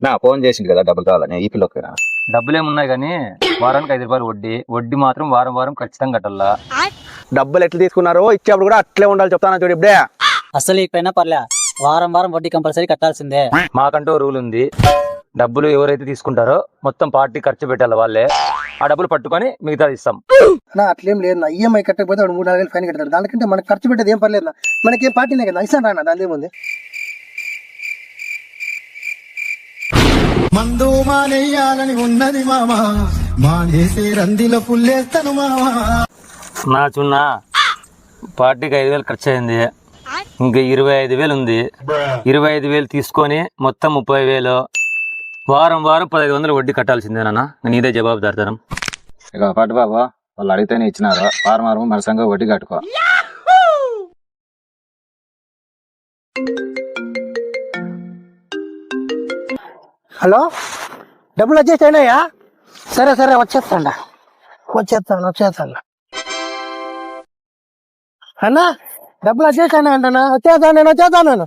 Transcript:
నా ఫోన్ చేసింది కదా డబ్బులు కావాలని ఈ పిల్లకి డబ్బులు ఏమున్నాయి కానీ వారానికి 5 రూపాయలు వడ్డీ మాత్రం వారం వారం ఖచ్చితంగా కట్టాలా. డబ్బులు ఎట్లా తీసుకున్నారో ఇచ్చేప్పుడు కూడా అట్లే ఉండాలి చెప్తాను చూడు ఇప్పుడే. అసలు ఇకైనా పర్లే, వారం వారం వడ్డీ కంపల్సరీ కట్టాల్సిందే. మాకంటూ రూల్ ఉంది, డబ్బులు ఎవరైతే తీసుకుంటారో మొత్తం పార్టీ ఖర్చు పెట్టాలి వాళ్ళే, ఆ డబ్బులు పట్టుకొని మిగతా ఇస్తాం. అట్లేం లేదు నా, ఈఎంఐ కట్టకపోతే 3-4 వేలు ఫైన్ కట్టారు. దానికంటే మనకి ఖర్చు పెట్టేది ఏం పర్లేదు, మనకేం పార్టీనే కదా, ఇస్తాను రానా, దాని ఏముంది. మందు మానేయాలని ఉన్నది మామా, మానేసే రందిలో పుల్లేస్తాను మామా. నా చున్నా పార్టీకి 5,000 ఖర్చు అయింది, ఇంకా 25,000 ఉంది. 25,000 తీసుకొని మొత్తం 30,000, వారం వారం 1,500 వడ్డీ కట్టాల్సిందేనా? నేను ఇదే జవాబుదారుతనం. ఇక పట్టు బాబు, వాళ్ళు అడిగితేనే ఇచ్చినారు, వారం వారం మనసంగా వడ్డీ కట్టుకో. హలో, డబ్బులు వచ్చేసాయినాయా? సరే సరే వచ్చేస్తాను అన్నా, డబ్బులు వచ్చేసాను అంటనా? వచ్చేస్తాను నేను.